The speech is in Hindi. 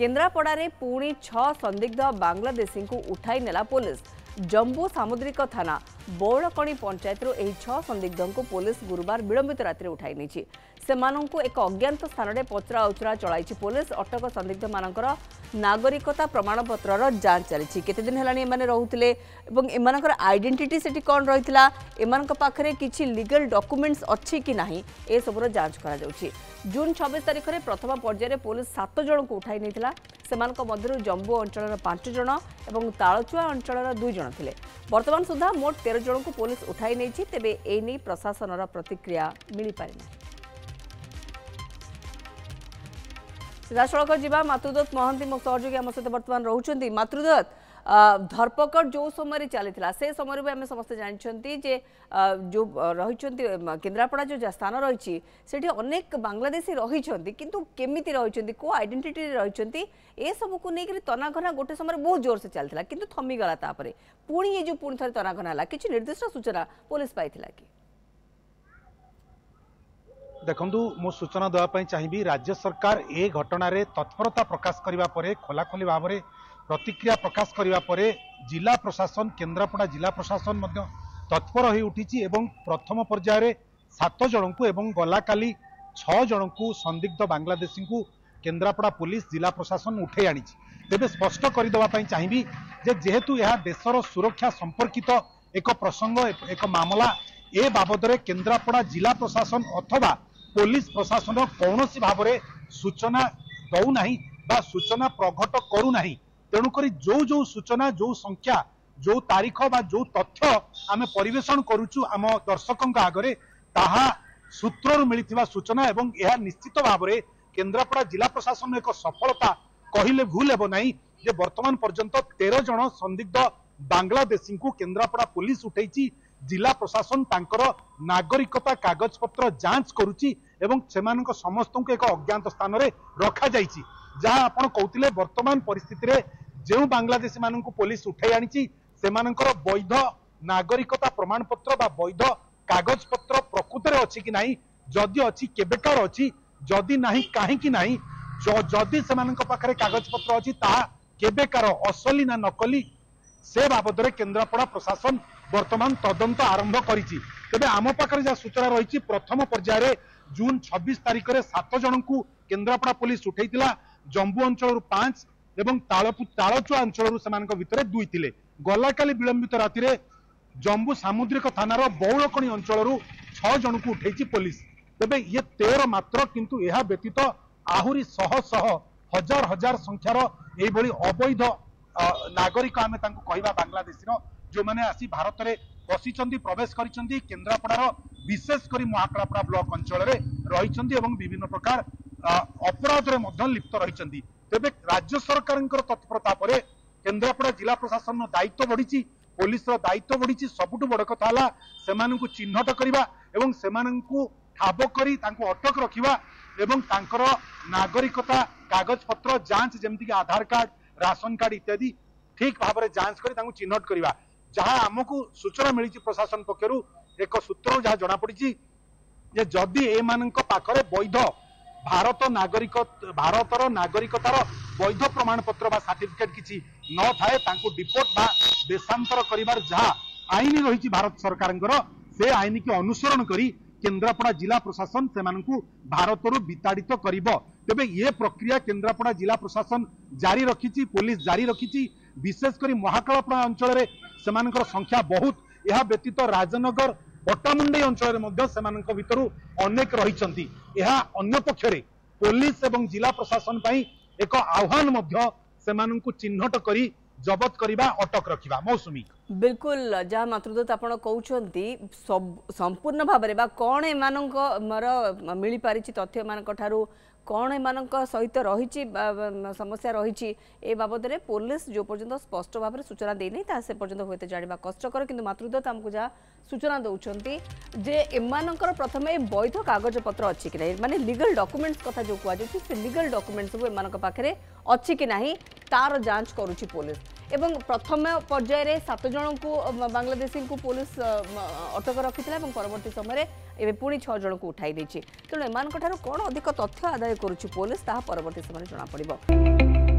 केन्द्रापड़ा पुणी 6 संदिग्ध बांग्लादेशी को उठाई नेला पुलिस। जम्बू सामुद्रिक थाना बौड़कणी पंचायत 6 संदिग्ध को पुलिस गुरुवार विलंबित राति उठाई नहीं सेमानंकु एक अज्ञात स्थान में पचरा उचरा चलाई पुलिस। अटक संदिग्ध मानकर नागरिकता प्रमाणपत्र जांच चली केते दिन हेलानी एमाने रहुतिले एवं एमानकर आइडेंटिटी सेठी कोन रहितला एमानक पाखरे किछि लीगल डॉक्यूमेंट्स अछि कि नाही ए सबरो जांच करा जाउछि। जून 26 तारिख में प्रथम पर्यायर पुलिस 7 जन को उठाई नहीं सेमानक मध्यरु जम्बू अंचल 5 जन और तालचुआ अंचल 2 जन थिले। वर्तमान सुधा मोट 13 जन को पुलिस उठाई नहीं तेबे ए नै प्रशासन प्रतिक्रिया मिली पारि ना। सीधासख जा मातृदत्त महांती मो सहयोगी आम सहित बर्तमान रोचंती। मातृदत्त धरपकड़ जो समय चली से समय भी आम समस्त जानते जो रही केन्द्रापड़ा जो स्थान रही अनेक बांग्लादेशी रही किंतु केमिति रही को आइडेंटिटी रही ए सब को लेकर तनाघना गोटे समय बहुत जोर से चलता किंतु थमीगला पुणी ये जो पुणी थे तनाघना है किसी निर्दिष्ट सूचना पुलिस पाई कि देखु मो सूचना देवाई चाहिए राज्य सरकार ए घटना तत्परता प्रकाश करने पर खोलाखोली भाव में प्रतिक्रिया प्रकाश करने पर जिला प्रशासन केन्द्रापड़ा जिला प्रशासन तत्पर हो उठी एवं प्रथम पर्यायर 7 जन को एवं गला काली 6 जन को संदिग्ध बांग्लादेशी को केन्द्रापड़ा पुलिस जिला प्रशासन उठे आनी तेज स्पष्ट करदेवाई चाहिए जेहेतु यह देशर सुरक्षा संपर्कित एक प्रसंग एक मामला ए बाबद केन्द्रापड़ा जिला प्रशासन अथवा पुलिस प्रशासन कौन सी भाव में सूचना दौना बा सूचना प्रकट करूना तेणुक जो सूचना जो संख्या जो तारीख बा जो तथ्य आम परिवेशन करुचु आम दर्शकों आगे ताहा सूत्रु मिलता सूचना एवं यह निश्चित भाव में केन्द्रापड़ा जिला प्रशासन एक सफलता कहले भूल हेब नहीं जे वर्तमान पर्यंत 13 जन संदिग्ध बांग्लादेशी को केन्द्रापड़ा पुलिस उठेची जिला प्रशासन तांकर नागरिकता कागज पत्र जांच करुची एवं सेमानक समस्त को एक अज्ञात स्थान में रखा जाइछि। जहां आपण कहउतिले वर्तमान परिस्थिति रे जो बांग्लादेशी मानन को पुलिस उठाई आनी सेमानकर वैध नागरिकता प्रमाण पत्र बा वैध कागज पत्र प्रकृत में अच्छी कि नहीं जदि अच्छी केबेकार अच्छी जदि नहीं कहीं नहीं जदि सेमानक पाखरे कागज पत्र अच्छी ता केबेकार असली ना नकली से बाबद केन्द्रापड़ा प्रशासन वर्तमान तदंत आरंभ करिछि। तेबे आम पाखरे जा सूचना रही प्रथम पर्यायर जून 26 तारिख में 7 जन को केन्द्रापड़ा पुलिस उठेइतिला जम्बू अंचल 5 एवं तालचुआ अंचल से 2 थिले। गला काली विलंबित राति रे जम्बू सामुद्रिक थानार बौड़कणी अंचल 6 जन को उठेइछि पुलिस। तेबे ये 13 मात्र किंतु यह व्यतीत आहुरी शह शह हजार हजार संख्यार एभली अवैध नागरिक आमे तांको कहबा बांग्लादेशी जो मैंने आसी भारत में पशि प्रवेश करिसेंती केन्द्रापड़ार विशेषकर महाकालापड़ा ब्लॉक अंचल रही विभिन्न प्रकार अपराध में लिप्त रही। तेबे राज्य सरकार तत्परता पर केन्द्रापड़ा जिला प्रशासन दायित्व बढ़ी पुलिस दायित्व बढ़ी सबुठ बड़ कथा से चिन्हट करने और से ठाब कर अटक रखा एवं तांकर नागरिकता कागज पत्र जांच जमती आधार कार्ड राशन कार्ड इत्यादि ठीक भाव में जांच कर चिन्हट करवा जहाँ आमको सूचना मिली प्रशासन पक्षर एक सूत्र जहाँ जनापड़ी जदि ए पाखरे वैध भारतर नागरिकतार वैध प्रमाण पत्र बा सर्टिफिकेट किसी न थाए डिपोर्ट बा देशांतर करिवार जहाँ आईन रही भारत सरकार से आईन की अनुसरण करी केन्द्रापड़ा जिला प्रशासन से भारत विताड़ित करिबो। तेबे ये प्रक्रिया केन्द्रापड़ा जिला प्रशासन जारी रखी पुलिस जारी रखी विशेषकर महाकालापड़ा अंचल से संख्या बहुत यह व्यतीत राजनगर पट्टामुंडई अंचल भीतर अनेक रही अन्य पक्षरे पुलिस एवं जिला प्रशासन एक आह्वान से चिन्हट करी जबत करवा अटक रखा। मौसुमी बिल्कुल जहाँ मातृदत्त आप कहते संपूर्ण भाव में कौन एम मिल पारी तथ्य मान कौन एम सहित रही समस्या रही ए बाबद में पुलिस जो पर्यंत स्पष्ट भाव में सूचना देनी से पर्यंत हुए जाना कष्टर कि मातृदत्त आमको जहाँ सूचना दौरान जे एमानकर प्रथम वैध कागज पत्र अच्छी कि नहीं माने लीगल डॉक्यूमेंट्स कथा जो कहुच्छे से लीगल डॉक्यूमेंट्स सब एम पाखे अच्छी कि नहीं तार जांच करुच्ची पुलिस एवं प्रथम पर्यायर 7 जन को बांग्लादेशी को पुलिस अटक रखी परवर्ती समय एवं पुणी 6 जन को उठाई तेणु एम कौन अधिक तथ्य आदाय करुच्ची पुलिस ता परवर्ती समय जना पड़िबो।